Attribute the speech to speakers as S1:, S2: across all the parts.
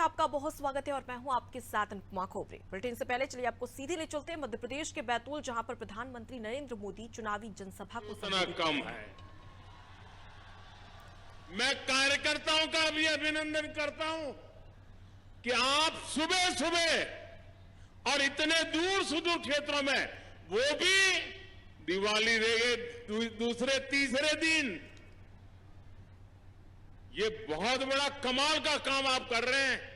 S1: आपका बहुत स्वागत है और मैं हूं आपके साथ अनुपमा खोबरे। बुलेटिन से पहले चलिए आपको सीधे ले चलते हैं मध्य प्रदेश के बैतूल, जहां पर प्रधानमंत्री नरेंद्र मोदी चुनावी जनसभा को संबोधित
S2: कम है। मैं कार्यकर्ताओं का भी अभिनंदन करता हूं कि आप सुबह सुबह और इतने दूर सुदूर क्षेत्रों में, वो भी दिवाली रहे दूसरे तीसरे दिन, ये बहुत बड़ा कमाल का काम आप कर रहे हैं।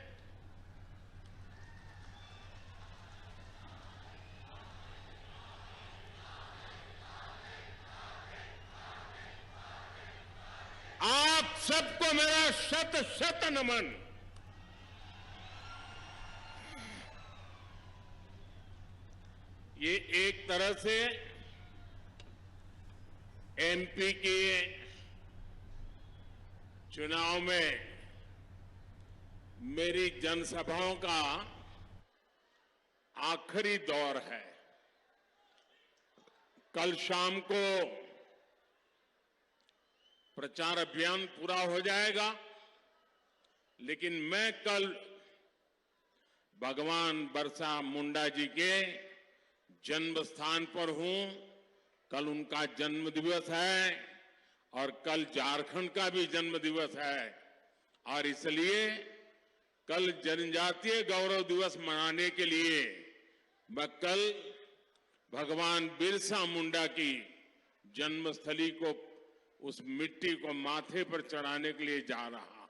S2: आप सबको मेरा शत शत नमन। ये एक तरह से एमपी के चुनाव में मेरी जनसभाओं का आखिरी दौर है। कल शाम को प्रचार अभियान पूरा हो जाएगा, लेकिन मैं कल भगवान बिरसा मुंडा जी के जन्म स्थान पर हूं। कल उनका जन्म दिवस है और कल झारखंड का भी जन्म दिवस है, और इसलिए कल जनजातीय गौरव दिवस मनाने के लिए मैं कल भगवान बिरसा मुंडा की जन्मस्थली को, उस मिट्टी को माथे पर चढ़ाने के लिए जा रहा हूं।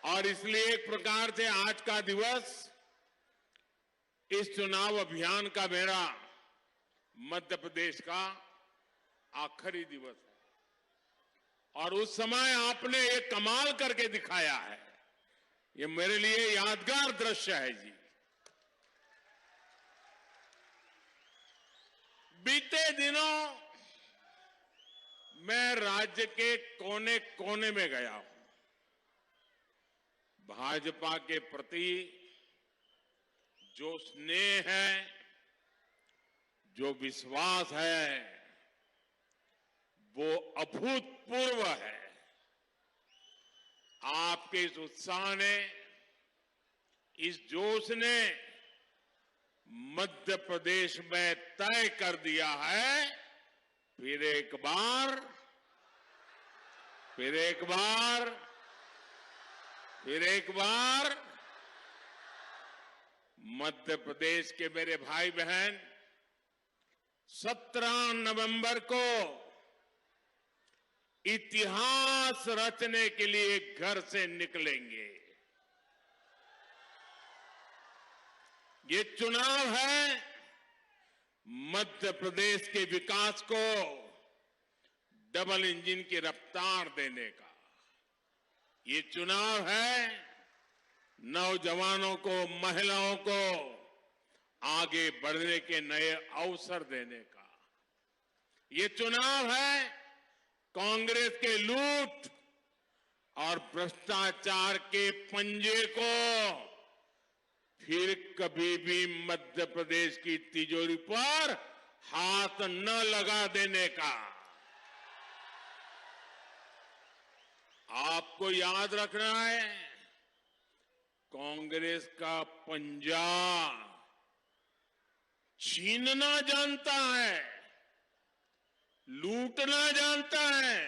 S2: और इसलिए एक प्रकार से आज का दिवस इस चुनाव अभियान का मेरा मध्य प्रदेश का आखिरी दिवस है। और उस समय आपने एक कमाल करके दिखाया है, ये मेरे लिए यादगार दृश्य है जी। बीते दिनों मैं राज्य के कोने कोने में गया हूं। भाजपा के प्रति जो स्नेह है, जो विश्वास है, वो अभूतपूर्व है। आपके इस उत्साह ने, इस जोश ने मध्य प्रदेश में तय कर दिया है, फिर एक बार मध्य प्रदेश के मेरे भाई बहन 17 नवंबर को इतिहास रचने के लिए घर से निकलेंगे। ये चुनाव है मध्य प्रदेश के विकास को डबल इंजन की रफ्तार देने का। ये चुनाव है नौजवानों को, महिलाओं को आगे बढ़ने के नए अवसर देने का। ये चुनाव है कांग्रेस के लूट और भ्रष्टाचार के पंजे को फिर कभी भी मध्य प्रदेश की तिजोरी पर हाथ न लगा देने का। आपको याद रखना है, कांग्रेस का पंजा छीनना जानता है, लूटना जानता है।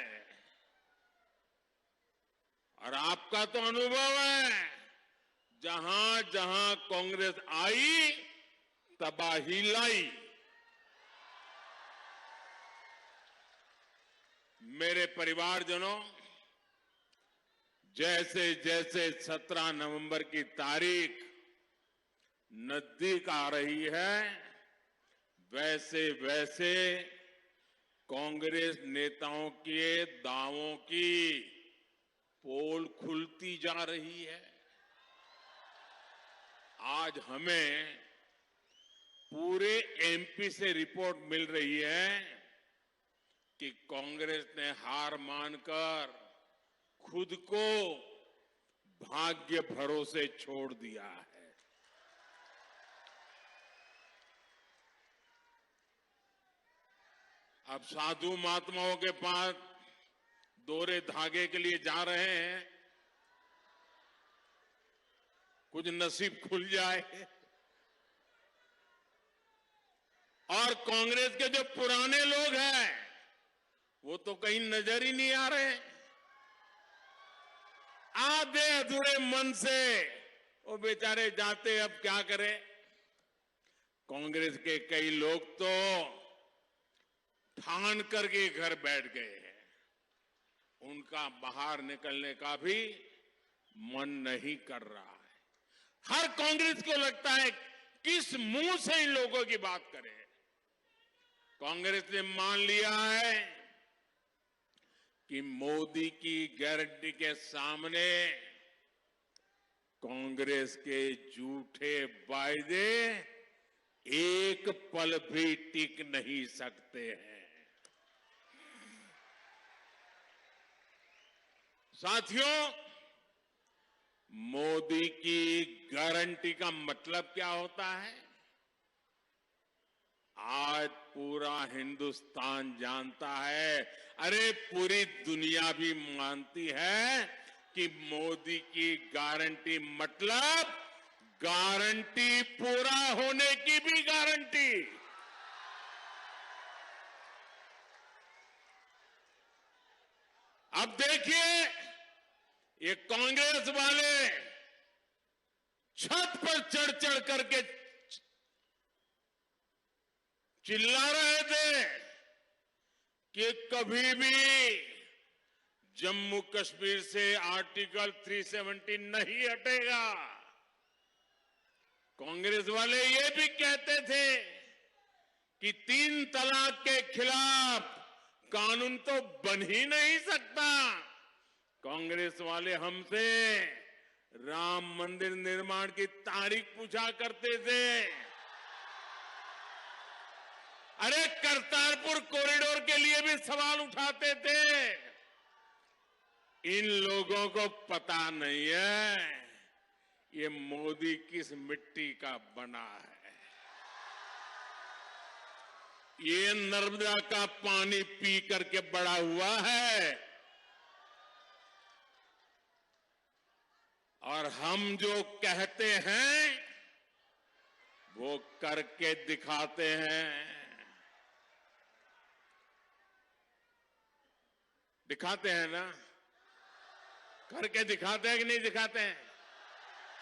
S2: और आपका तो अनुभव है, जहां जहां कांग्रेस आई तबाही लाई। मेरे परिवारजनों, जैसे जैसे 17 नवंबर की तारीख नजदीक आ रही है, वैसे वैसे कांग्रेस नेताओं के दावों की पोल खुलती जा रही है। आज हमें पूरे एमपी से रिपोर्ट मिल रही है कि कांग्रेस ने हार मानकर खुद को भाग्य भरोसे छोड़ दिया है। अब साधु महात्माओं के पास दोहरे धागे के लिए जा रहे हैं, कुछ नसीब खुल जाए। और कांग्रेस के जो पुराने लोग हैं वो तो कहीं नजर ही नहीं आ रहे। आधे अधूरे मन से वो बेचारे जाते, अब क्या करें। कांग्रेस के कई लोग तो ठान करके घर बैठ गए हैं, उनका बाहर निकलने का भी मन नहीं कर रहा है। हर कांग्रेस को लगता है किस मुंह से इन लोगों की बात करें। कांग्रेस ने मान लिया है कि मोदी की गारंटी के सामने कांग्रेस के झूठे वायदे एक पल भी टिक नहीं सकते हैं। साथियों, मोदी की गारंटी का मतलब क्या होता है? आज पूरा हिंदुस्तान जानता है, अरे पूरी दुनिया भी मानती है कि मोदी की गारंटी मतलब गारंटी पूरा होने की भी गारंटी। अब देखिए, ये कांग्रेस वाले छत पर चढ़ चढ़ करके चिल्ला रहे थे कि कभी भी जम्मू कश्मीर से आर्टिकल 370 नहीं हटेगा। कांग्रेस वाले ये भी कहते थे कि 3 तलाक के खिलाफ कानून तो बन ही नहीं सकता। कांग्रेस वाले हमसे राम मंदिर निर्माण की तारीख पूछा करते थे। अरे करतारपुर कॉरिडोर के लिए भी सवाल उठाते थे। इन लोगों को पता नहीं है ये मोदी किस मिट्टी का बना है। ये नर्मदा का पानी पी करके बड़ा हुआ है और हम जो कहते हैं वो करके दिखाते हैं। दिखाते हैं ना, करके दिखाते हैं कि नहीं दिखाते हैं?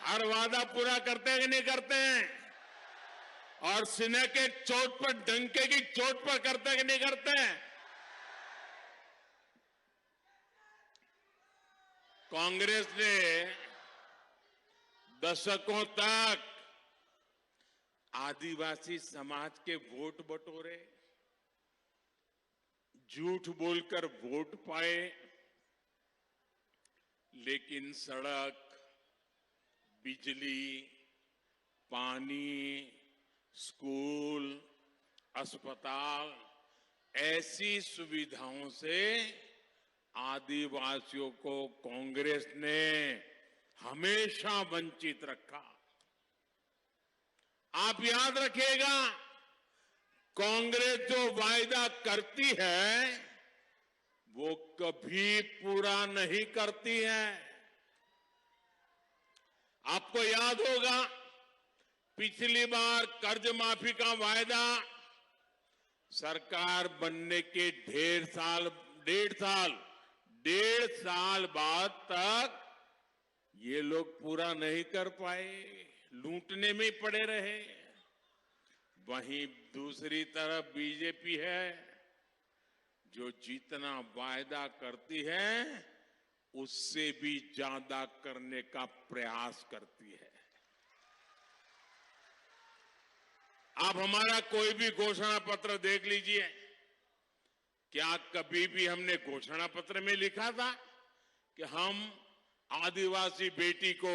S2: हर वादा पूरा करते हैं कि नहीं करते हैं? और सीने के चोट पर, डंके की चोट पर करते हैं कि नहीं करते हैं? कांग्रेस ने दशकों तक आदिवासी समाज के वोट बटोरे, झूठ बोलकर वोट पाए, लेकिन सड़क, बिजली, पानी, स्कूल, अस्पताल ऐसी सुविधाओं से आदिवासियों को कांग्रेस ने हमेशा वंचित रखा। आप याद रखिएगा, कांग्रेस जो वायदा करती है वो कभी पूरा नहीं करती है। आपको याद होगा, पिछली बार कर्ज माफी का वायदा सरकार बनने के डेढ़ साल बाद तक ये लोग पूरा नहीं कर पाए, लूटने में पड़े रहे। वहीं दूसरी तरफ बीजेपी है जो जितना वायदा करती है उससे भी ज्यादा करने का प्रयास करती है। आप हमारा कोई भी घोषणा पत्र देख लीजिए, क्या कभी भी हमने घोषणा पत्र में लिखा था कि हम आदिवासी बेटी को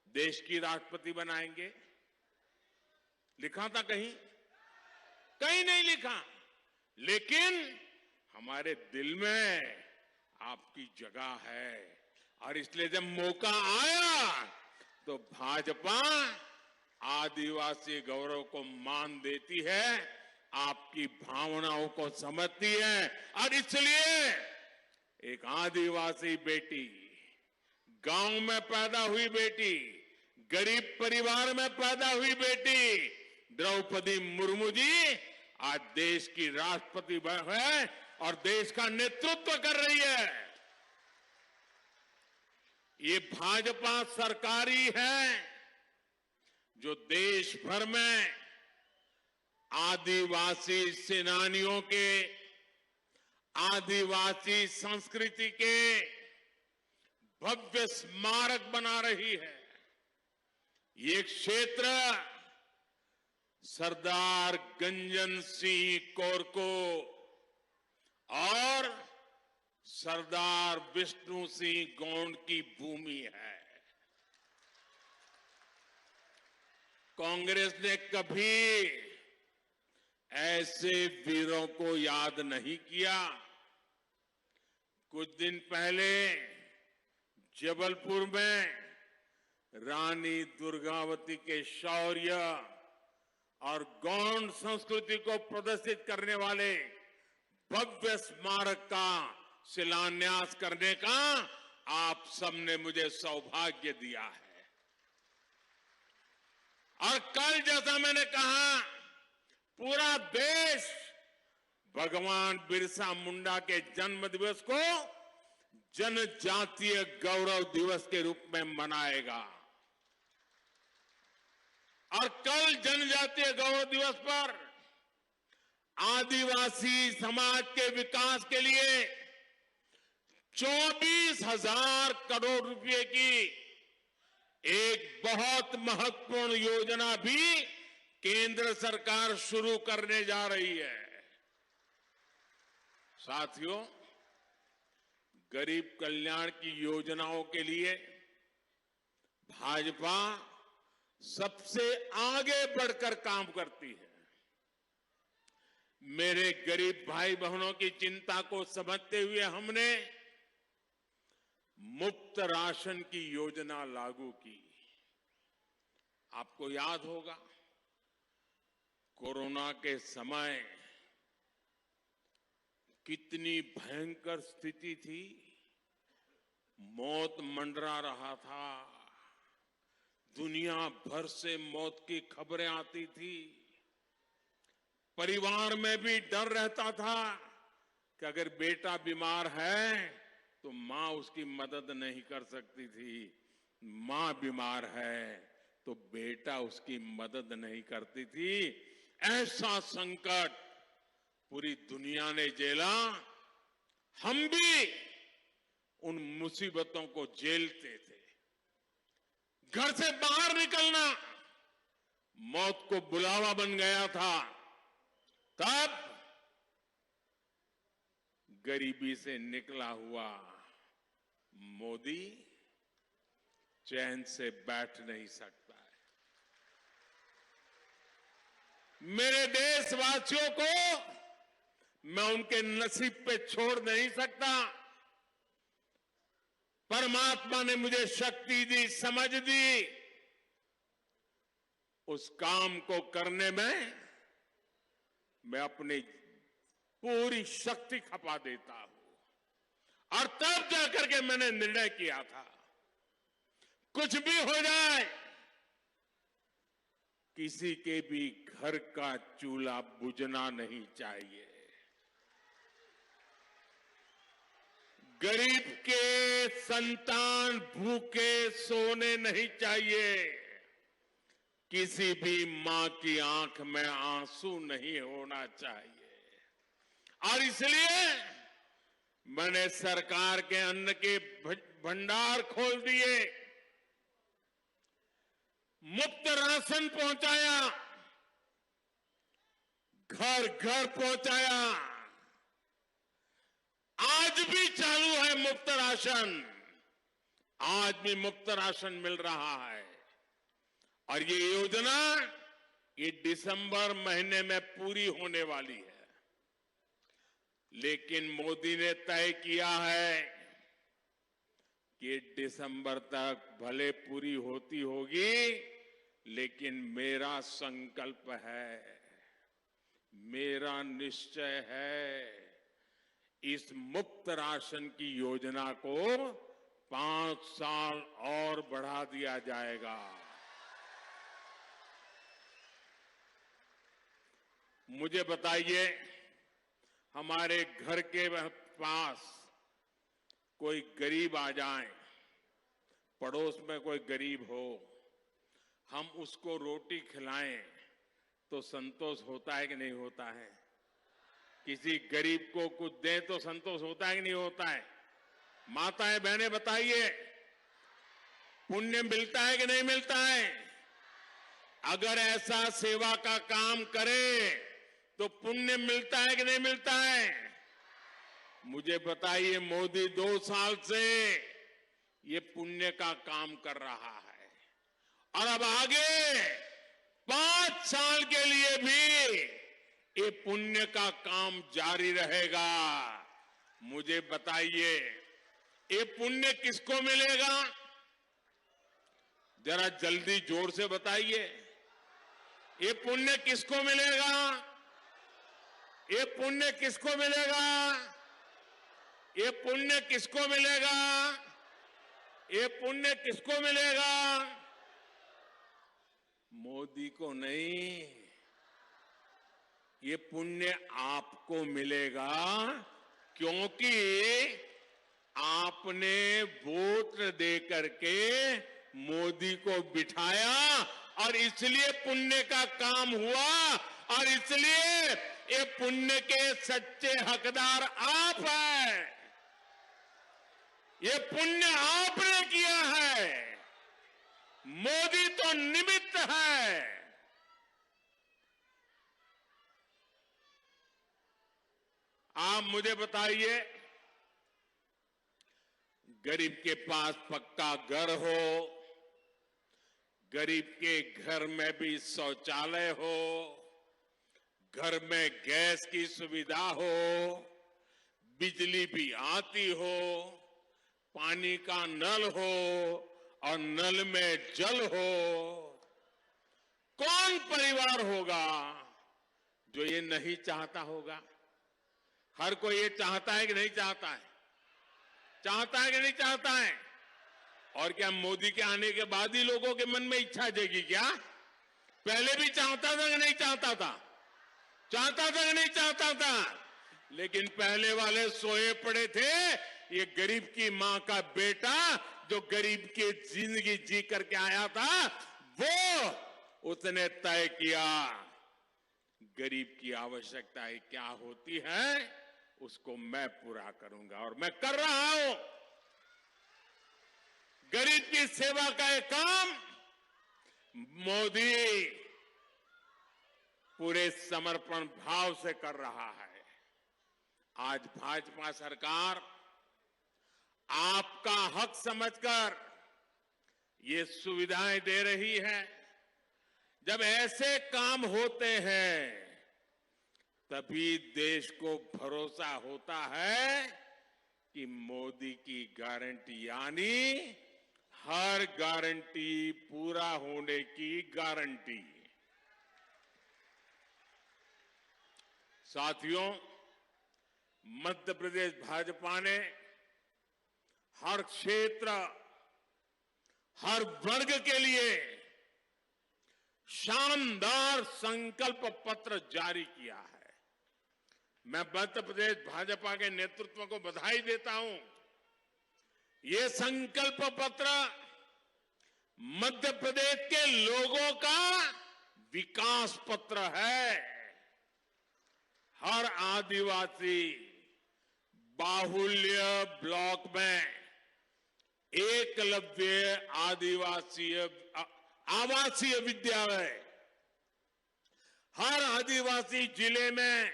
S2: देश की राष्ट्रपति बनाएंगे? लिखा था कहीं? कहीं नहीं लिखा। लेकिन हमारे दिल में आपकी जगह है और इसलिए जब मौका आया तो भाजपा आदिवासी गौरव को मान देती है, आपकी भावनाओं को समझती है और इसलिए एक आदिवासी बेटी, गांव में पैदा हुई बेटी, गरीब परिवार में पैदा हुई बेटी द्रौपदी मुर्मू जी आज देश की राष्ट्रपति है और देश का नेतृत्व कर रही है। ये भाजपा सरकारी है जो देश भर में आदिवासी सेनानियों के, आदिवासी संस्कृति के भव्य स्मारक बना रही है। ये क्षेत्र सरदार गंजन सिंह कोरको और सरदार विष्णु सिंह गौंड की भूमि है। कांग्रेस ने कभी ऐसे वीरों को याद नहीं किया। कुछ दिन पहले जबलपुर में रानी दुर्गावती के शौर्य और गौंड संस्कृति को प्रदर्शित करने वाले भव्य स्मारक का शिलान्यास करने का आप सबने मुझे सौभाग्य दिया है। और कल जैसा मैंने कहा, पूरा देश भगवान बिरसा मुंडा के जन्म दिवस को जनजातीय गौरव दिवस के रूप में मनाएगा। और कल जनजातीय गौरव दिवस पर आदिवासी समाज के विकास के लिए 24,000 करोड़ रुपए की एक बहुत महत्वपूर्ण योजना भी केंद्र सरकार शुरू करने जा रही है। साथियों, गरीब कल्याण की योजनाओं के लिए भाजपा सबसे आगे बढ़कर काम करती है। मेरे गरीब भाई बहनों की चिंता को समझते हुए हमने मुफ्त राशन की योजना लागू की। आपको याद होगा, कोरोना के समय कितनी भयंकर स्थिति थी, मौत मंडरा रहा था, दुनिया भर से मौत की खबरें आती थी, परिवार में भी डर रहता था कि अगर बेटा बीमार है तो मां उसकी मदद नहीं कर सकती थी, मां बीमार है तो बेटा उसकी मदद नहीं करती थी। ऐसा संकट पूरी दुनिया ने झेला, हम भी उन मुसीबतों को झेलते थे। घर से बाहर निकलना मौत को बुलावा बन गया था। तब गरीबी से निकला हुआ मोदी चैन से बैठ नहीं सकता है। मेरे देशवासियों को मैं उनके नसीब पे छोड़ नहीं सकता। परमात्मा ने मुझे शक्ति दी, समझ दी, उस काम को करने में मैं अपनी पूरी शक्ति खपा देता हूं। और तब जाकर के मैंने निर्णय किया था, कुछ भी हो जाए, किसी के भी घर का चूल्हा बुझना नहीं चाहिए। गरीब के संतान भूखे सोने नहीं चाहिए, किसी भी मां की आंख में आंसू नहीं होना चाहिए। और इसलिए मैंने सरकार के अन्न के भंडार खोल दिए, मुफ्त राशन पहुंचाया, घर घर पहुंचाया। आज भी चालू है मुफ्त राशन, आज भी मुफ्त राशन मिल रहा है। और ये योजना ये दिसंबर महीने में पूरी होने वाली है। लेकिन मोदी ने तय किया है कि दिसंबर तक भले पूरी होती होगी, लेकिन मेरा संकल्प है, मेरा निश्चय है, इस मुफ्त राशन की योजना को 5 साल और बढ़ा दिया जाएगा। मुझे बताइए, हमारे घर के पास कोई गरीब आ जाए, पड़ोस में कोई गरीब हो, हम उसको रोटी खिलाएं तो संतोष होता है कि नहीं होता है? किसी गरीब को कुछ दें तो संतोष होता है कि नहीं होता है? माताएं बहनें बताइए, पुण्य मिलता है कि नहीं मिलता है? अगर ऐसा सेवा का काम करे तो पुण्य मिलता है कि नहीं मिलता है? मुझे बताइए, मोदी 2 साल से ये पुण्य का काम कर रहा है और अब आगे 5 साल के लिए भी ये पुण्य का काम जारी रहेगा। मुझे बताइए, ये पुण्य किसको मिलेगा? जरा जल्दी जोर से बताइए, ये पुण्य किसको मिलेगा? ये पुण्य किसको मिलेगा? ये पुण्य किसको मिलेगा? ये पुण्य किसको मिलेगा? मोदी को नहीं, ये पुण्य आपको मिलेगा, क्योंकि आपने वोट दे करके मोदी को बिठाया और इसलिए पुण्य का काम हुआ और इसलिए ये पुण्य के सच्चे हकदार आप हैं। ये पुण्य आपने किया है, मोदी तो निमित्त है। आप मुझे बताइए, गरीब के पास पक्का घर हो, गरीब के घर में भी शौचालय हो, घर में गैस की सुविधा हो, बिजली भी आती हो, पानी का नल हो और नल में जल हो, कौन परिवार होगा जो ये नहीं चाहता होगा? हर कोई ये चाहता है कि नहीं चाहता है? चाहता है कि नहीं चाहता है? और क्या मोदी के आने के बाद ही लोगों के मन में इच्छा जगी क्या? पहले भी चाहता था कि नहीं चाहता था? चाहता था कि नहीं चाहता था? लेकिन पहले वाले सोए पड़े थे। ये गरीब की मां का बेटा जो गरीब की जिंदगी जी करके आया था, वो उसने तय किया गरीब की आवश्यकताएं क्या होती है, उसको मैं पूरा करूंगा और मैं कर रहा हूं। गरीब की सेवा का एक काम मोदी पूरे समर्पण भाव से कर रहा है। आज भाजपा सरकार आपका हक समझकर ये सुविधाएं दे रही है। जब ऐसे काम होते हैं तभी देश को भरोसा होता है कि मोदी की गारंटी, यानी हर गारंटी पूरा होने की गारंटी। साथियों, मध्य प्रदेश भाजपा ने हर क्षेत्र, हर वर्ग के लिए शानदार संकल्प पत्र जारी किया है। मैं मध्य प्रदेश भाजपा के नेतृत्व को बधाई देता हूं। ये संकल्प पत्र मध्य प्रदेश के लोगों का विकास पत्र है। हर आदिवासी बाहुल्य ब्लॉक में एकलव्य आवासीय विद्यालय, हर आदिवासी जिले में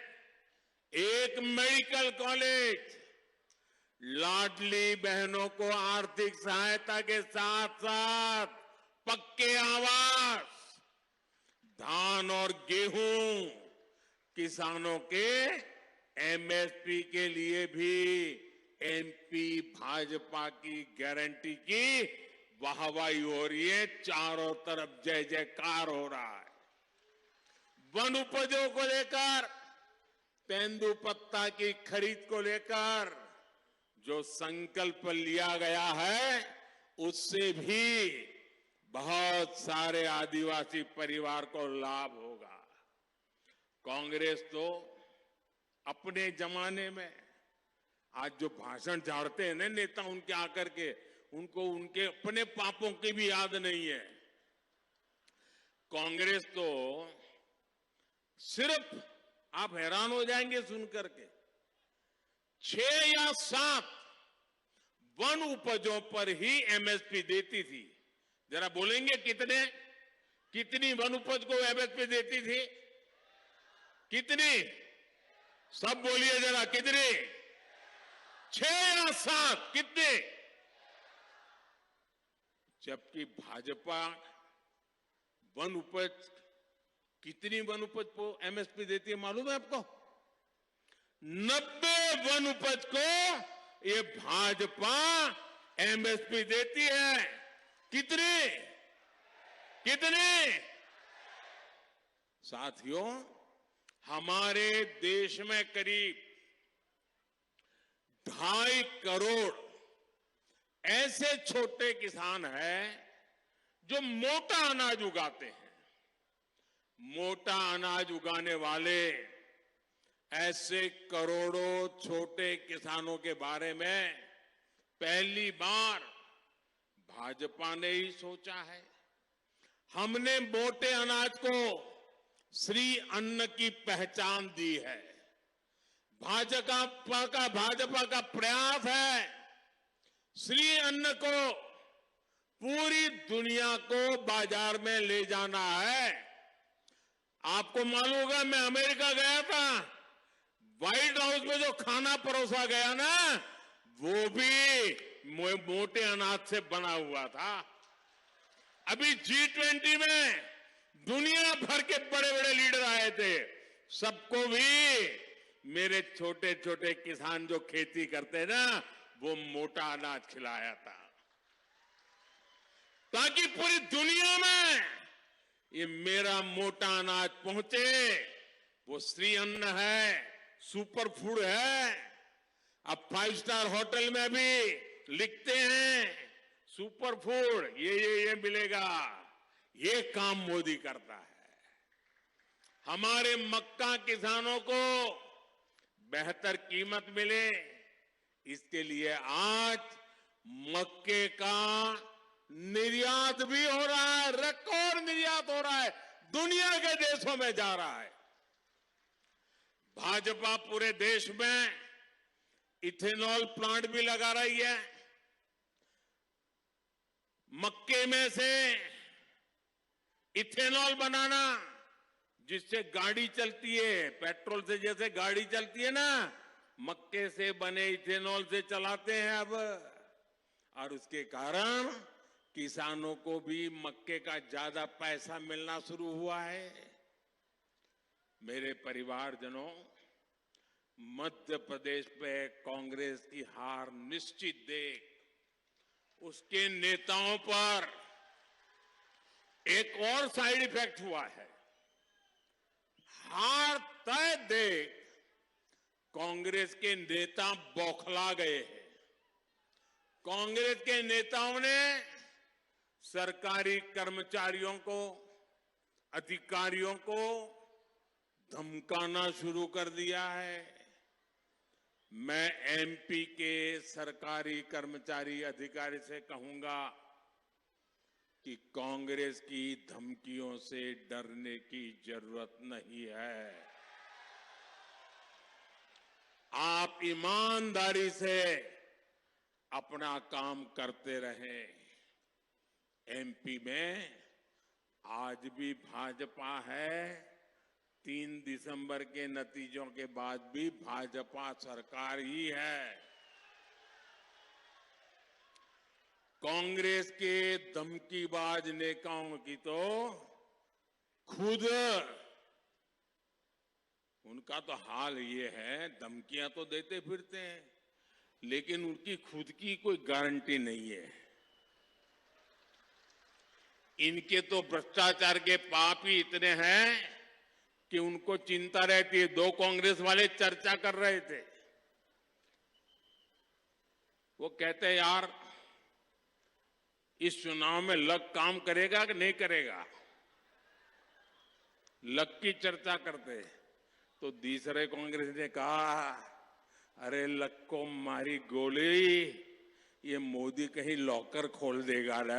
S2: एक मेडिकल कॉलेज, लाडली बहनों को आर्थिक सहायता के साथ साथ पक्के आवास, धान और गेहूं, किसानों के एमएसपी के लिए भी एमपी भाजपा की गारंटी की वाहवाही हो रही है। चारों तरफ जय जयकार हो रहा है। वन उपजों को लेकर, तेंदुपत्ता की खरीद को लेकर जो संकल्प लिया गया है, उससे भी बहुत सारे आदिवासी परिवार को लाभ होगा। कांग्रेस तो अपने जमाने में आज जो भाषण झाड़ते हैं ना नेता उनके आकर के, उनको उनके अपने पापों की भी याद नहीं है। कांग्रेस तो सिर्फ, आप हैरान हो जाएंगे सुनकर के, 6 या 7 वन उपजों पर ही एमएसपी देती थी। जरा बोलेंगे कितनी वन उपज को एमएसपी देती थी? कितनी? सब बोलिए जरा, कितनी? 6 या 7? कितने? जबकि भाजपा वन उपज, कितनी वन उपज को एमएसपी देती है मालूम है आपको? 90 वन उपज को ये भाजपा एमएसपी देती है। कितनी? साथियों, हमारे देश में करीब 2.5 करोड़ ऐसे छोटे किसान हैं जो मोटा अनाज उगाते हैं। मोटा अनाज उगाने वाले ऐसे करोड़ों छोटे किसानों के बारे में पहली बार भाजपा ने ही सोचा है। हमने मोटे अनाज को श्री अन्न की पहचान दी है। भाजपा का प्रयास है श्री अन्न को पूरी दुनिया को बाजार में ले जाना है। आपको मालूम होगा, मैं अमेरिका गया था, व्हाइट हाउस में जो खाना परोसा गया ना, वो भी मोटे अनाज से बना हुआ था। अभी G20 में दुनिया भर के बड़े बड़े लीडर आए थे, सबको भी मेरे छोटे छोटे किसान जो खेती करते ना, वो मोटा अनाज खिलाया था, ताकि पूरी दुनिया में ये मेरा मोटा अनाज पहुंचे। वो श्री अन्न है, सुपर फूड है। अब 5 स्टार होटल में भी लिखते हैं सुपर फूड, ये मिलेगा। ये काम मोदी करता है। हमारे मक्का किसानों को बेहतर कीमत मिले, इसके लिए आज मक्के का निर्यात भी हो रहा है, रिकॉर्ड निर्यात हो रहा है, दुनिया के देशों में जा रहा है। भाजपा पूरे देश में इथेनॉल प्लांट भी लगा रही है। मक्के में से इथेनॉल बनाना, जिससे गाड़ी चलती है, पेट्रोल से जैसे गाड़ी चलती है ना, मक्के से बने इथेनॉल से चलाते हैं अब। और उसके कारण किसानों को भी मक्के का ज्यादा पैसा मिलना शुरू हुआ है। मेरे परिवारजनों, मध्य प्रदेश पे कांग्रेस की हार निश्चित देख उसके नेताओं पर एक और साइड इफेक्ट हुआ है। हार तय देख कांग्रेस के नेता बौखला गए हैं। कांग्रेस के नेताओं ने सरकारी कर्मचारियों को, अधिकारियों को धमकाना शुरू कर दिया है। मैं एमपी के सरकारी कर्मचारी अधिकारी से कहूंगा कि कांग्रेस की धमकियों से डरने की जरूरत नहीं है। आप ईमानदारी से अपना काम करते रहें। एमपी में आज भी भाजपा है। 3 दिसंबर के नतीजों के बाद भी भाजपा सरकार ही है। कांग्रेस के धमकीबाज नेताओं की तो खुद, उनका तो हाल ये है, धमकियां तो देते फिरते हैं, लेकिन उनकी खुद की कोई गारंटी नहीं है। इनके तो भ्रष्टाचार के पाप ही इतने हैं कि उनको चिंता रहती है। 2 कांग्रेस वाले चर्चा कर रहे थे, वो कहते हैं यार इस चुनाव में लक काम करेगा कि नहीं करेगा, लक की चर्चा करते हैं। तो दूसरे कांग्रेस ने कहा, अरे लक्को मारी गोली, ये मोदी कहीं लॉकर खोल देगा ना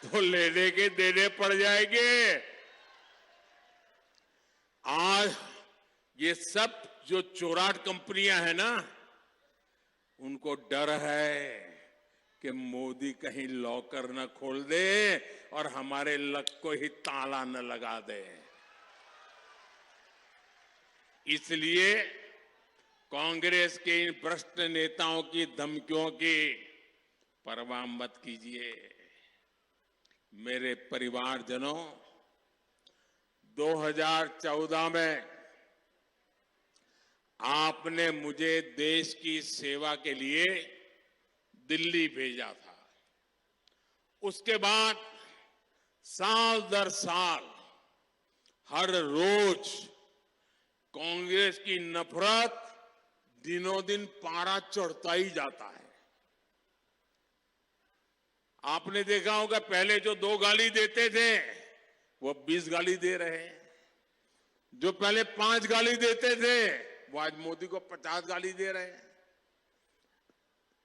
S2: तो लेने के देने पड़ जाएंगे। आज ये सब जो चोराट कंपनियां हैं ना, उनको डर है कि मोदी कहीं लॉकर न खोल दे और हमारे लक को ही ताला न लगा दे। इसलिए कांग्रेस के इन भ्रष्ट नेताओं की धमकियों की परवाह मत कीजिए। मेरे परिवारजनों, 2014 में आपने मुझे देश की सेवा के लिए दिल्ली भेजा था। उसके बाद साल दर साल हर रोज कांग्रेस की नफरत दिनों दिन पारा चढ़ता ही जाता है। आपने देखा होगा, पहले जो 2 गाली देते थे वो 20 गाली दे रहे हैं। जो पहले 5 गाली देते थे वो आज मोदी को 50 गाली दे रहे हैं।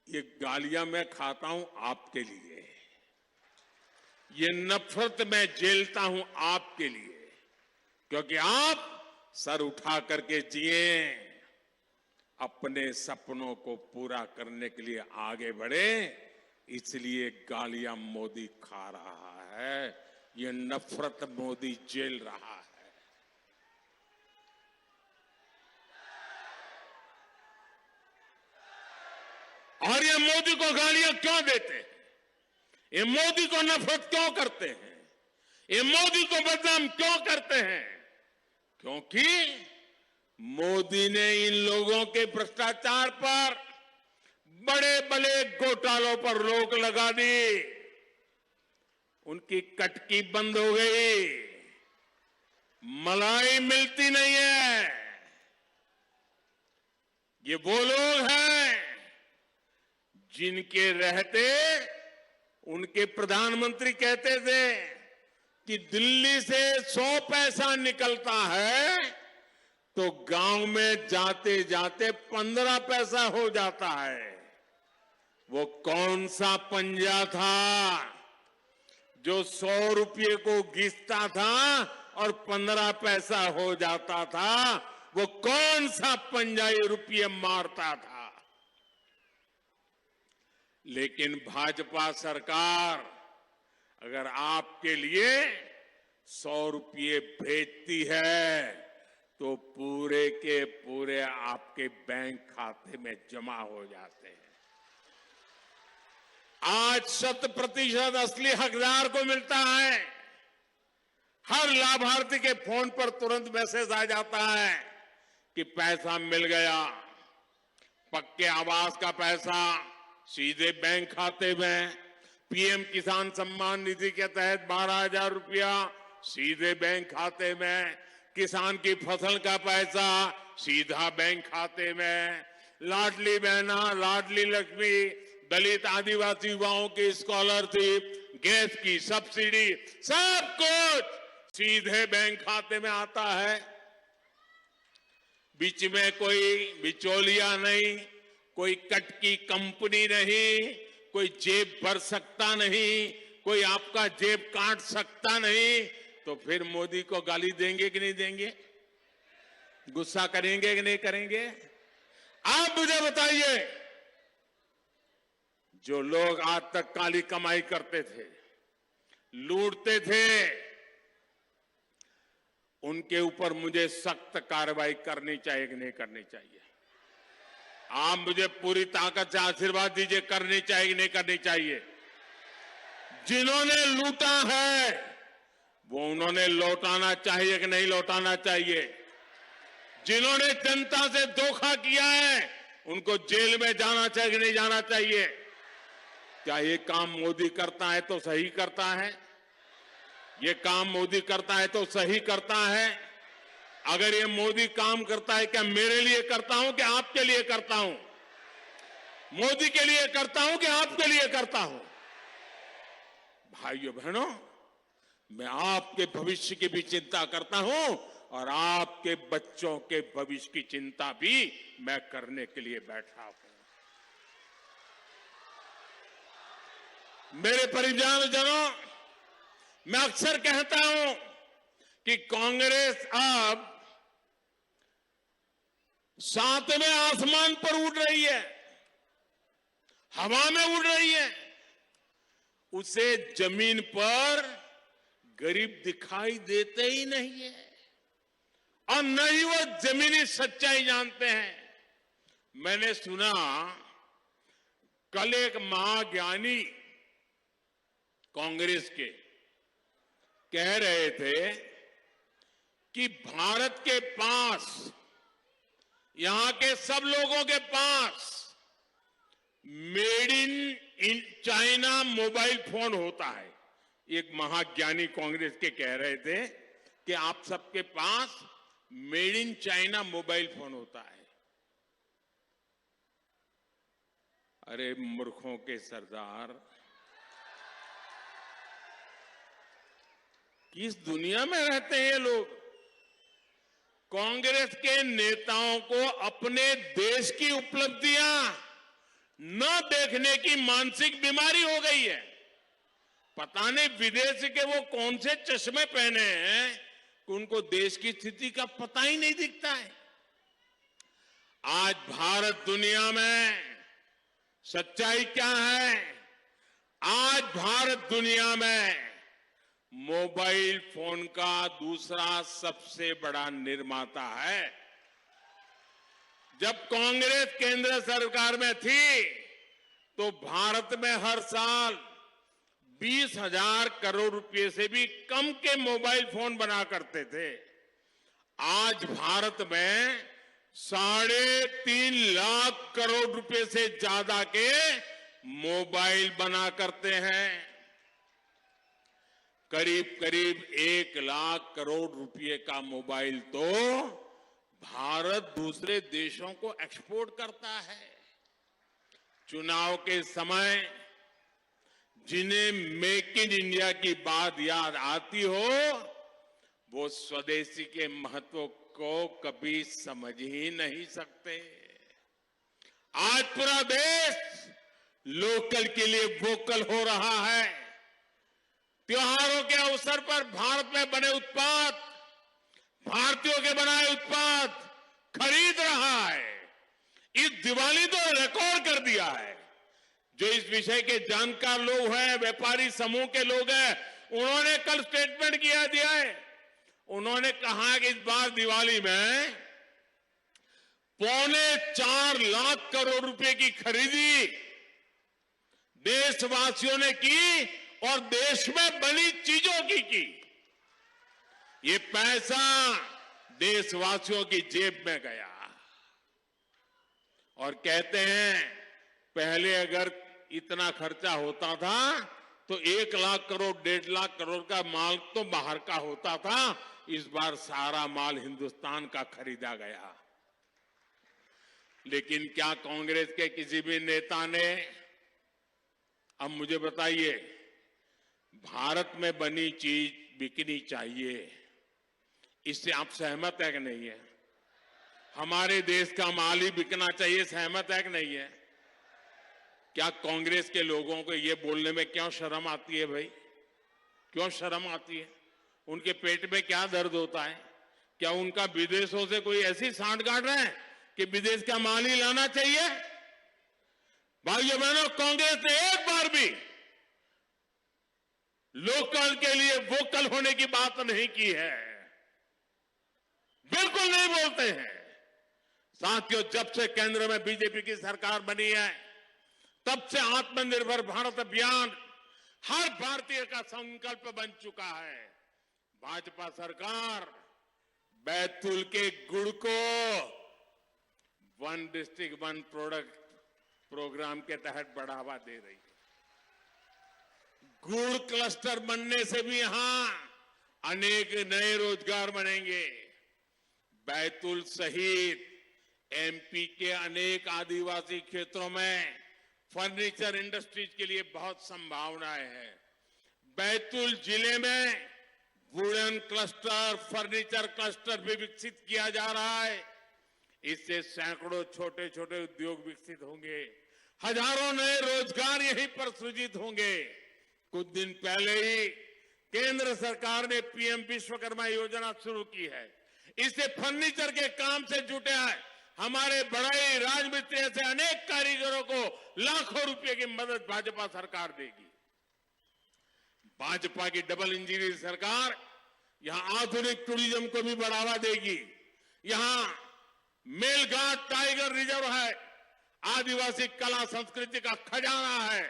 S2: ये गालियां मैं खाता हूं आपके लिए, ये नफरत मैं झेलता हूं आपके लिए, क्योंकि आप सर उठा करके जिए, अपने सपनों को पूरा करने के लिए आगे बढ़े। इसलिए गालियां मोदी खा रहा है, ये नफरत मोदी झेल रहा है। और ये मोदी को गालियां क्यों देते हैं? ये मोदी को नफरत क्यों करते हैं? ये मोदी को बदनाम क्यों करते हैं? क्योंकि मोदी ने इन लोगों के भ्रष्टाचार पर, बड़े बड़े घोटालों पर रोक लगा दी। उनकी कटकी बंद हो गई, मलाई मिलती नहीं है। ये वो लोग हैं जिनके रहते उनके प्रधानमंत्री कहते थे कि दिल्ली से 100 पैसा निकलता है तो गांव में जाते जाते 15 पैसा हो जाता है। वो कौन सा पंजा था जो 100 रुपये को घिसता था और 15 पैसा हो जाता था? वो कौन सा पंजा ये रुपये मारता था? लेकिन भाजपा सरकार अगर आपके लिए 100 रुपये भेजती है तो पूरे के पूरे आपके बैंक खाते में जमा हो जाते हैं। आज 100% असली हकदार को मिलता है। हर लाभार्थी के फोन पर तुरंत मैसेज आ जाता है कि पैसा मिल गया। पक्के आवास का पैसा सीधे बैंक खाते में, पीएम किसान सम्मान निधि के तहत 12,000 रुपया सीधे बैंक खाते में, किसान की फसल का पैसा सीधा बैंक खाते में, लाडली बहना, लाडली लक्ष्मी, दलित आदिवासी युवाओं की स्कॉलरशिप, गैस की सब्सिडी, सब कुछ सीधे बैंक खाते में आता है। बीच में कोई बिचौलिया नहीं, कोई कट की कंपनी नहीं, कोई जेब भर सकता नहीं, कोई आपका जेब काट सकता नहीं। तो फिर मोदी को गाली देंगे कि नहीं देंगे? गुस्सा करेंगे कि नहीं करेंगे? आप मुझे बताइए, जो लोग आज तक काली कमाई करते थे, लूटते थे, उनके ऊपर मुझे सख्त कार्रवाई करनी चाहिए कि नहीं करनी चाहिए? आप मुझे पूरी ताकत से आशीर्वाद दीजिए, करनी चाहिए कि नहीं करनी चाहिए? जिन्होंने लूटा है वो उन्होंने लौटाना चाहिए कि नहीं लौटाना चाहिए? जिन्होंने जनता से धोखा किया है उनको जेल में जाना चाहिए कि नहीं जाना चाहिए? क्या ये काम मोदी करता है तो सही करता है? ये काम मोदी करता है तो सही करता है? अगर ये मोदी काम करता है, क्या मेरे लिए करता हूं कि आपके लिए करता हूं? मोदी के लिए करता हूं कि आपके लिए करता हूं? भाइयों बहनों, मैं आपके भविष्य की भी चिंता करता हूं और आपके बच्चों के भविष्य की चिंता भी मैं करने के लिए बैठा हूं। मेरे परिवारजनों, मैं अक्सर कहता हूं कि कांग्रेस अब 7वें आसमान पर उड़ रही है, हवा में उड़ रही है। उसे जमीन पर गरीब दिखाई देते ही नहीं है और न ही वो जमीनी सच्चाई जानते हैं। मैंने सुना कल एक महाज्ञानी कांग्रेस के कह रहे थे कि भारत के पास, यहां के सब लोगों के पास made in China mobile phone होता है। एक महाज्ञानी कांग्रेस के कह रहे थे कि आप सबके पास made in China mobile phone होता है। अरे मूर्खों के सरदार, किस दुनिया में रहते हैं ये लोग? कांग्रेस के नेताओं को अपने देश की उपलब्धियां न देखने की मानसिक बीमारी हो गई है। पता नहीं विदेश के वो कौन से चश्मे पहने हैं कि उनको देश की स्थिति का पता ही नहीं दिखता है। आज भारत दुनिया में सच्चाई क्या है? आज भारत दुनिया में मोबाइल फोन का दूसरा सबसे बड़ा निर्माता है। जब कांग्रेस केंद्र सरकार में थी तो भारत में हर साल 20,000 करोड़ रुपए से भी कम के मोबाइल फोन बना करते थे। आज भारत में 3.5 लाख करोड़ रुपए से ज्यादा के मोबाइल बना करते हैं। करीब करीब 1 लाख करोड़ रुपए का मोबाइल तो भारत दूसरे देशों को एक्सपोर्ट करता है। चुनाव के समय जिन्हें मेक इन इंडिया की बात याद आती हो, वो स्वदेशी के महत्व को कभी समझ ही नहीं सकते। आज पूरा देश लोकल के लिए वोकल हो रहा है। त्योहारों के अवसर पर भारत में बने उत्पाद, भारतीयों के बनाए उत्पाद खरीद रहा है। इस दिवाली तो रिकॉर्ड कर दिया है। जो इस विषय के जानकार लोग हैं, व्यापारी समूह के लोग हैं, उन्होंने कल स्टेटमेंट दिया है। उन्होंने कहा कि इस बार दिवाली में 4.25 लाख करोड़ रुपए की खरीदी देशवासियों ने की और देश में बनी चीजों की। ये पैसा देशवासियों की जेब में गया। और कहते हैं पहले अगर इतना खर्चा होता था तो 1 लाख करोड़ 1.5 लाख करोड़ का माल तो बाहर का होता था। इस बार सारा माल हिंदुस्तान का खरीदा गया। लेकिन क्या कांग्रेस के किसी भी नेता ने, अब मुझे बताइए, भारत में बनी चीज बिकनी चाहिए, इससे आप सहमत है कि नहीं है? हमारे देश का माल ही बिकना चाहिए, सहमत है कि नहीं है? क्या कांग्रेस के लोगों को ये बोलने में क्यों शर्म आती है भाई? क्यों शर्म आती है? उनके पेट में क्या दर्द होता है? क्या उनका विदेशों से कोई ऐसी सांठगांठ है कि विदेश का माल ही लाना चाहिए? भाइयों बहनों, कांग्रेस ने एक बार भी लोकल के लिए वोकल होने की बात नहीं की है। बिल्कुल नहीं बोलते हैं। साथियों, जब से केंद्र में बीजेपी की सरकार बनी है तब से आत्मनिर्भर भारत अभियान हर भारतीय का संकल्प बन चुका है। भाजपा सरकार बैतूल के गुड़ को 1 डिस्ट्रिक्ट 1 प्रोडक्ट प्रोग्राम के तहत बढ़ावा दे रही है। गुड़ क्लस्टर बनने से भी यहां अनेक नए रोजगार बनेंगे। बैतूल सहित एमपी के अनेक आदिवासी क्षेत्रों में फर्नीचर इंडस्ट्रीज के लिए बहुत संभावनाएं हैं। बैतूल जिले में वुडन क्लस्टर, फर्नीचर क्लस्टर भी विकसित किया जा रहा है। इससे सैकड़ों छोटे छोटे उद्योग विकसित होंगे, हजारों नए रोजगार यहीं पर सृजित होंगे। कुछ दिन पहले ही केंद्र सरकार ने पीएम विश्वकर्मा योजना शुरू की है। इससे फर्नीचर के काम से जुटे हमारे बढ़ई, राजमिस्त्री ऐसे अनेक कारीगरों को लाखों रुपए की मदद भाजपा सरकार देगी। भाजपा की डबल इंजन की सरकार यहां आधुनिक टूरिज्म को भी बढ़ावा देगी। यहां मेलघाट टाइगर रिजर्व है, आदिवासी कला संस्कृति का खजाना है।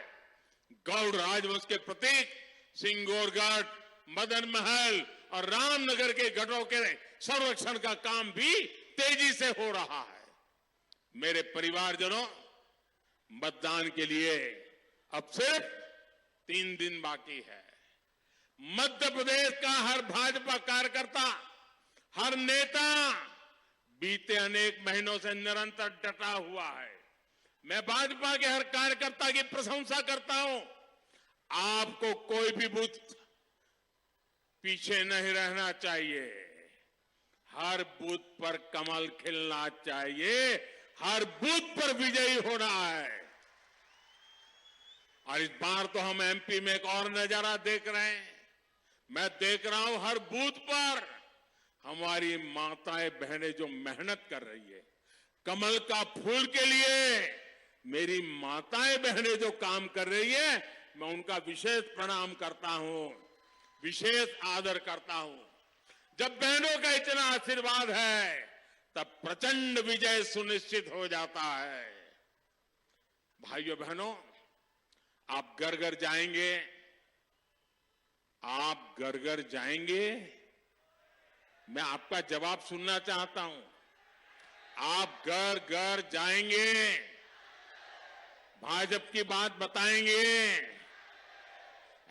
S2: गौड़ राजवंश के प्रतीक सिंगोरगढ़, मदन महल और रामनगर के गढ़ों के संरक्षण का काम भी तेजी से हो रहा है। मेरे परिवारजनों, मतदान के लिए अब सिर्फ 3 दिन बाकी है। मध्य प्रदेश का हर भाजपा कार्यकर्ता, हर नेता बीते अनेक महीनों से निरंतर डटा हुआ है। मैं भाजपा के हर कार्यकर्ता की प्रशंसा करता हूं। आपको कोई भी बूथ पीछे नहीं रहना चाहिए। हर बूथ पर कमल खिलना चाहिए, हर बूथ पर विजयी होना है। और इस बार तो हम एमपी में एक और नजारा देख रहे हैं। मैं देख रहा हूं हर बूथ पर हमारी माताएं बहनें जो मेहनत कर रही है, कमल का फूल के लिए मेरी माताएं बहनें जो काम कर रही है, मैं उनका विशेष प्रणाम करता हूं, विशेष आदर करता हूं। जब बहनों का इतना आशीर्वाद है तब प्रचंड विजय सुनिश्चित हो जाता है। भाइयों बहनों, आप घर घर जाएंगे, आप घर घर जाएंगे, मैं आपका जवाब सुनना चाहता हूं। आप घर घर जाएंगे, भाजपा की बात बताएंगे।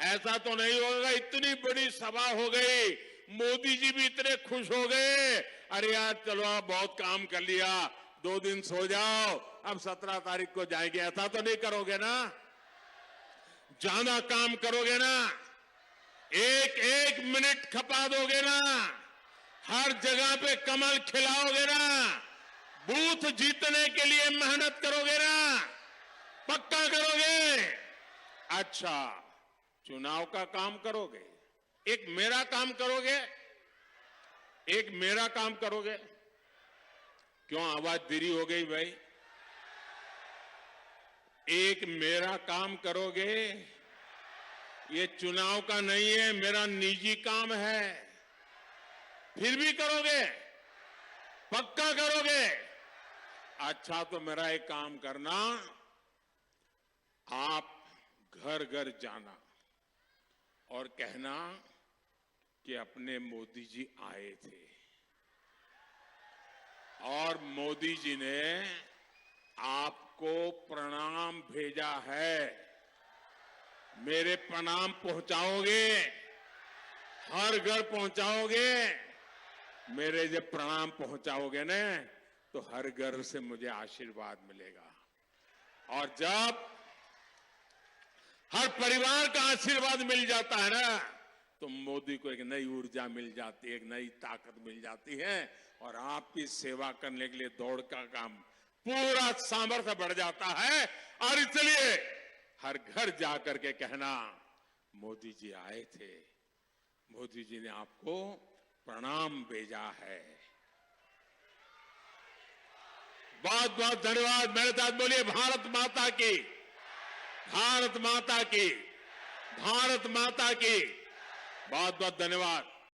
S2: ऐसा तो नहीं होगा इतनी बड़ी सभा हो गई, मोदी जी भी इतने खुश हो गए, अरे यार चलो आप बहुत काम कर लिया, 2 दिन सो जाओ, अब 17 तारीख को जाएंगे। ऐसा तो नहीं करोगे ना? ज्यादा काम करोगे ना? एक एक मिनट खपा दोगे ना? हर जगह पे कमल खिलाओगे ना? बूथ जीतने के लिए मेहनत करोगे ना? पक्का करोगे? अच्छा, चुनाव का काम करोगे, एक मेरा काम करोगे, एक मेरा काम करोगे। क्यों आवाज धीरी हो गई भाई? एक मेरा काम करोगे, ये चुनाव का नहीं है, मेरा निजी काम है। फिर भी करोगे? पक्का करोगे? अच्छा, तो मेरा एक काम करना, आप घर घर जाना और कहना कि अपने मोदी जी आए थे और मोदी जी ने आपको प्रणाम भेजा है। मेरे प्रणाम पहुंचाओगे? हर घर पहुंचाओगे? मेरे जब प्रणाम पहुंचाओगे ना, तो हर घर से मुझे आशीर्वाद मिलेगा। और जब हर परिवार का आशीर्वाद मिल जाता है ना, तो मोदी को एक नई ऊर्जा मिल जाती है, एक नई ताकत मिल जाती है और आपकी सेवा करने के लिए दौड़ का काम, पूरा सामर्थ्य बढ़ जाता है। और इसलिए हर घर जाकर के कहना, मोदी जी आए थे, मोदी जी ने आपको प्रणाम भेजा है। बहुत बहुत धन्यवाद। मेरे साथ बोलिए, भारत माता की, भारत माता की, भारत माता की। बहुत बहुत धन्यवाद।